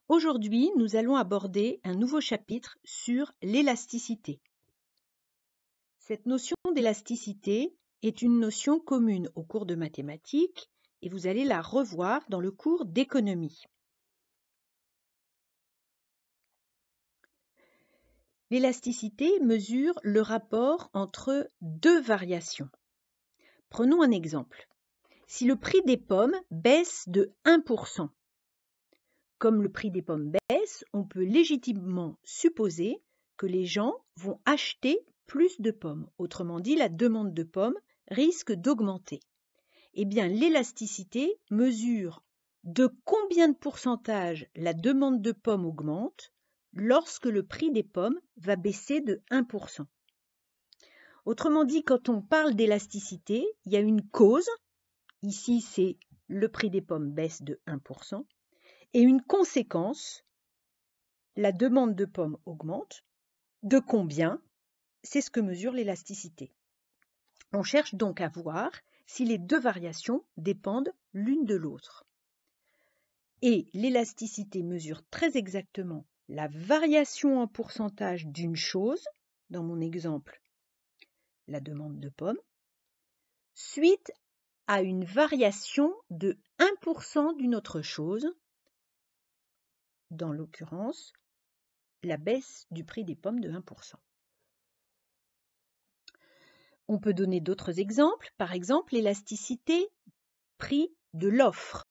Aujourd'hui, nous allons aborder un nouveau chapitre sur l'élasticité. Cette notion d'élasticité est une notion commune au cours de mathématiques et vous allez la revoir dans le cours d'économie. L'élasticité mesure le rapport entre deux variations. Prenons un exemple. Si le prix des pommes baisse de 1%, comme le prix des pommes baisse, on peut légitimement supposer que les gens vont acheter plus de pommes. Autrement dit, la demande de pommes risque d'augmenter. Eh bien, l'élasticité mesure de combien de pourcentage la demande de pommes augmente lorsque le prix des pommes va baisser de 1%. Autrement dit, quand on parle d'élasticité, il y a une cause. Ici, c'est le prix des pommes baisse de 1%. Et une conséquence, la demande de pommes augmente. De combien? C'est ce que mesure l'élasticité. On cherche donc à voir si les deux variations dépendent l'une de l'autre. Et l'élasticité mesure très exactement la variation en pourcentage d'une chose, dans mon exemple, la demande de pommes, suite à une variation de 1% d'une autre chose, dans l'occurrence, la baisse du prix des pommes de 1%. On peut donner d'autres exemples, par exemple l'élasticité prix de l'offre.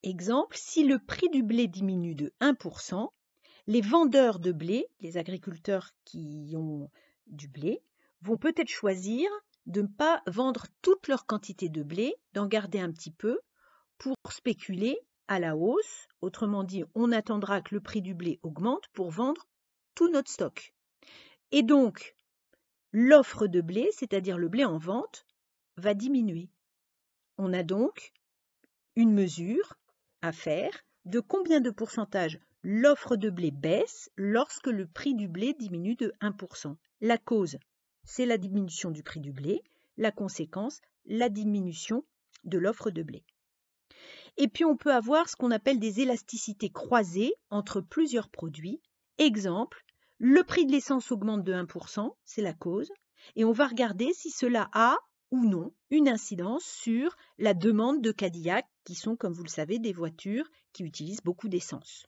Exemple, si le prix du blé diminue de 1%, les vendeurs de blé, les agriculteurs qui ont du blé, vont peut-être choisir de ne pas vendre toute leur quantité de blé, d'en garder un petit peu pour spéculer à la hausse. Autrement dit, on attendra que le prix du blé augmente pour vendre tout notre stock. Et donc, l'offre de blé, c'est-à-dire le blé en vente, va diminuer. On a donc une mesure à faire de combien de pourcentage l'offre de blé baisse lorsque le prix du blé diminue de 1%. La cause, c'est la diminution du prix du blé. La conséquence, la diminution de l'offre de blé. Et puis on peut avoir ce qu'on appelle des élasticités croisées entre plusieurs produits. Exemple, le prix de l'essence augmente de 1%, c'est la cause, et on va regarder si cela a ou non une incidence sur la demande de Cadillac, qui sont, comme vous le savez, des voitures qui utilisent beaucoup d'essence.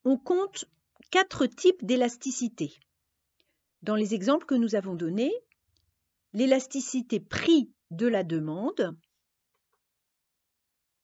On compte 4 types d'élasticité. Dans les exemples que nous avons donnés, l'élasticité prix de la demande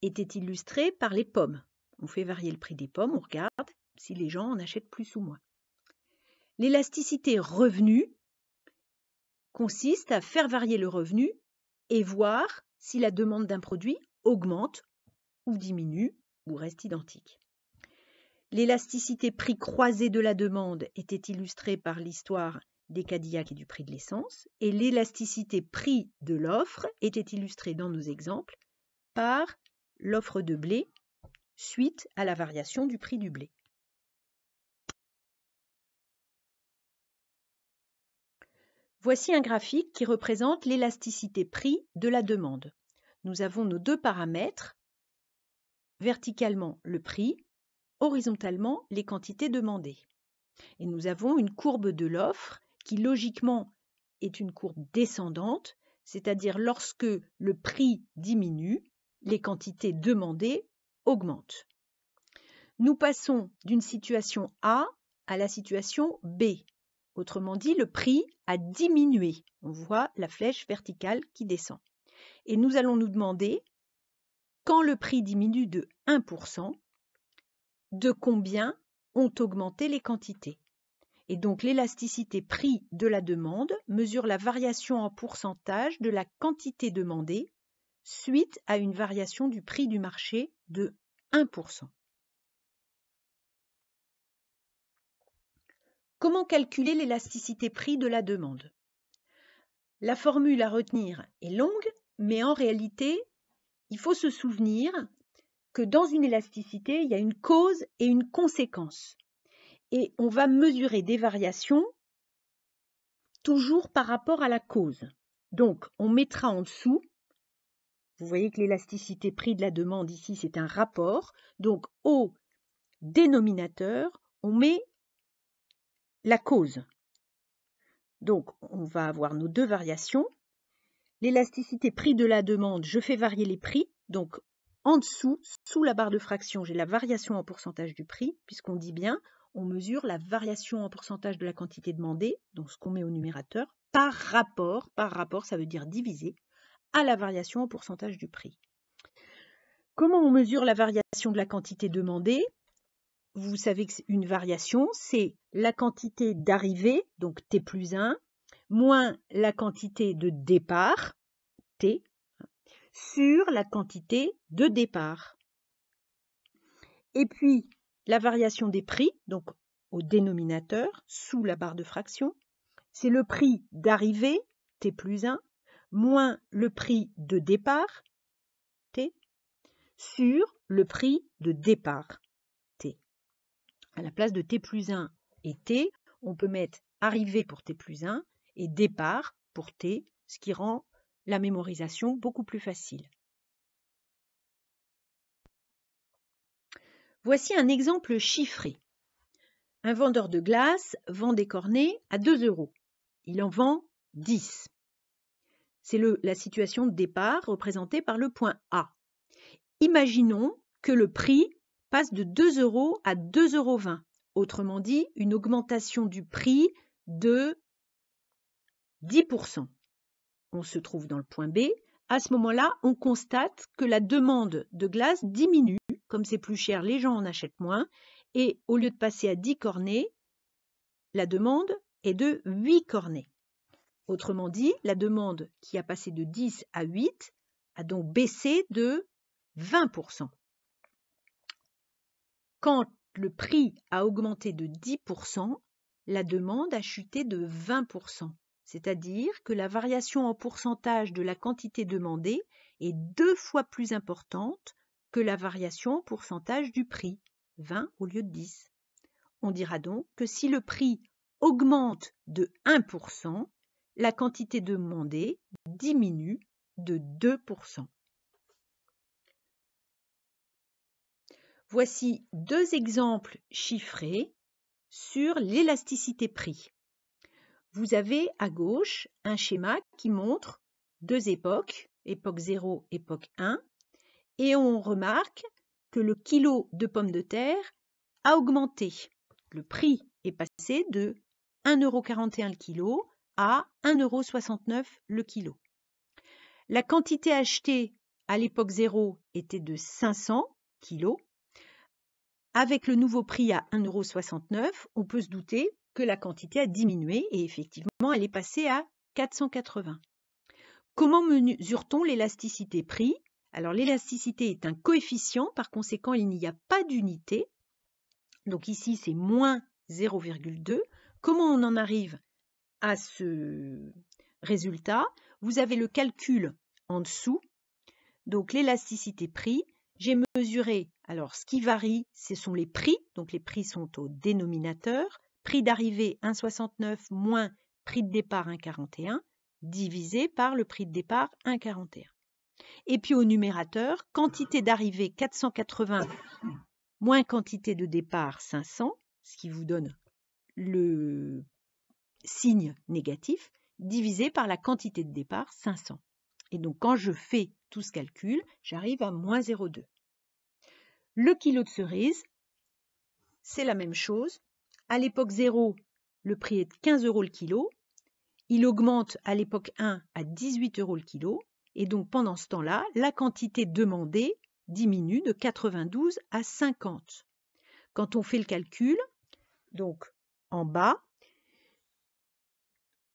était illustrée par les pommes. On fait varier le prix des pommes, on regarde si les gens en achètent plus ou moins. L'élasticité revenu consiste à faire varier le revenu et voir si la demande d'un produit augmente ou diminue ou reste identique. L'élasticité prix croisé de la demande était illustrée par l'histoire des Cadillacs et du prix de l'essence, et l'élasticité prix de l'offre était illustrée dans nos exemples par l'offre de blé suite à la variation du prix du blé. Voici un graphique qui représente l'élasticité prix de la demande. Nous avons nos deux paramètres, verticalement le prix, horizontalement les quantités demandées. Et nous avons une courbe de l'offre qui logiquement est une courbe descendante, c'est-à-dire lorsque le prix diminue, les quantités demandées augmentent. Nous passons d'une situation A à la situation B. Autrement dit, le prix a diminué. On voit la flèche verticale qui descend. Et nous allons nous demander, quand le prix diminue de 1%, de combien ont augmenté les quantités. Et donc l'élasticité prix de la demande mesure la variation en pourcentage de la quantité demandée suite à une variation du prix du marché de 1%. Comment calculer l'élasticité prix de la demande? La formule à retenir est longue, mais en réalité, il faut se souvenir que dans une élasticité, il y a une cause et une conséquence. Et on va mesurer des variations toujours par rapport à la cause. Donc, on mettra en dessous Vous voyez que l'élasticité prix de la demande ici, c'est un rapport. Donc, au dénominateur, on met la cause. Donc, on va avoir nos deux variations. L'élasticité prix de la demande, je fais varier les prix. Donc, en dessous, sous la barre de fraction, j'ai la variation en pourcentage du prix, puisqu'on dit bien, on mesure la variation en pourcentage de la quantité demandée, donc ce qu'on met au numérateur, par rapport, ça veut dire divisé, à la variation en pourcentage du prix. Comment on mesure la variation de la quantité demandée? Vous savez que une variation, c'est la quantité d'arrivée, donc T plus 1, moins la quantité de départ, T, sur la quantité de départ. Et puis, la variation des prix, donc au dénominateur, sous la barre de fraction, c'est le prix d'arrivée, T plus 1, moins le prix de départ, T, sur le prix de départ, T. À la place de T plus 1 et T, on peut mettre arrivée pour T plus 1 et départ pour T, ce qui rend la mémorisation beaucoup plus facile. Voici un exemple chiffré. Un vendeur de glace vend des cornets à 2 €. Il en vend 10. C'est la situation de départ représentée par le point A. Imaginons que le prix passe de 2 € à 2,20 €. Autrement dit, une augmentation du prix de 10%. On se trouve dans le point B. À ce moment-là, on constate que la demande de glace diminue. Comme c'est plus cher, les gens en achètent moins. Et au lieu de passer à 10 cornets, la demande est de 8 cornets. Autrement dit, la demande qui a passé de 10 à 8 a donc baissé de 20%. Quand le prix a augmenté de 10%, la demande a chuté de 20%. C'est-à-dire que la variation en pourcentage de la quantité demandée est 2 fois plus importante que la variation en pourcentage du prix, 20 au lieu de 10. On dira donc que si le prix augmente de 1%, la quantité demandée diminue de 2%. Voici deux exemples chiffrés sur l'élasticité prix. Vous avez à gauche un schéma qui montre deux époques, époque 0, époque 1, et on remarque que le kilo de pommes de terre a augmenté. Le prix est passé de 1,41 € le kilo à 1,69 € le kilo. La quantité achetée à l'époque 0 était de 500 kilos. Avec le nouveau prix à 1,69 €, on peut se douter que la quantité a diminué et effectivement, elle est passée à 480. Comment mesure-t-on l'élasticité prix? Alors, l'élasticité est un coefficient, par conséquent, il n'y a pas d'unité. Donc ici, c'est moins 0,2. Comment on en arrive à ce résultat? Vous avez le calcul en dessous. Donc, l'élasticité prix. J'ai mesuré, alors ce qui varie, ce sont les prix, donc les prix sont au dénominateur, prix d'arrivée 1,69 moins prix de départ 1,41, divisé par le prix de départ 1,41. Et puis au numérateur, quantité d'arrivée 480 moins quantité de départ 500, ce qui vous donne le signe négatif, divisé par la quantité de départ 500. Et donc quand je fais tout ce calcul, j'arrive à moins 0,2. Le kilo de cerises, c'est la même chose. À l'époque 0, le prix est de 15 € le kilo. Il augmente à l'époque 1 à 18 € le kilo. Et donc pendant ce temps-là, la quantité demandée diminue de 92 à 50. Quand on fait le calcul, donc en bas,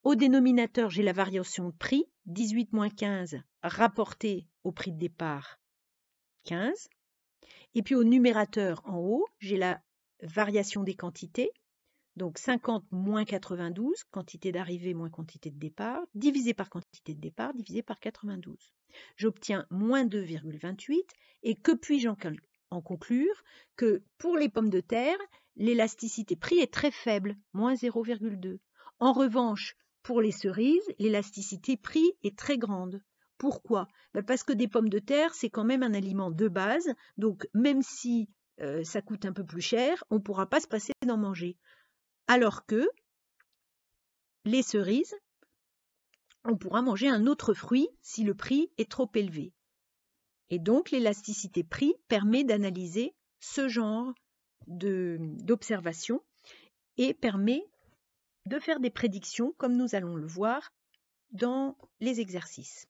au dénominateur, j'ai la variation de prix, 18 moins 15 rapporté au prix de départ, 15. Et puis au numérateur en haut, j'ai la variation des quantités, donc 50 moins 92, quantité d'arrivée moins quantité de départ, divisé par quantité de départ, divisé par 92. J'obtiens moins 2,28 et que puis-je en conclure? Que pour les pommes de terre, l'élasticité prix est très faible, moins 0,2. En revanche, pour les cerises, l'élasticité prix est très grande. Pourquoi? Parce que des pommes de terre, c'est quand même un aliment de base, donc même si ça coûte un peu plus cher, on ne pourra pas se passer d'en manger. Alors que les cerises, on pourra manger un autre fruit si le prix est trop élevé. Et donc l'élasticité prix permet d'analyser ce genre d'observation et permet de faire des prédictions comme nous allons le voir dans les exercices.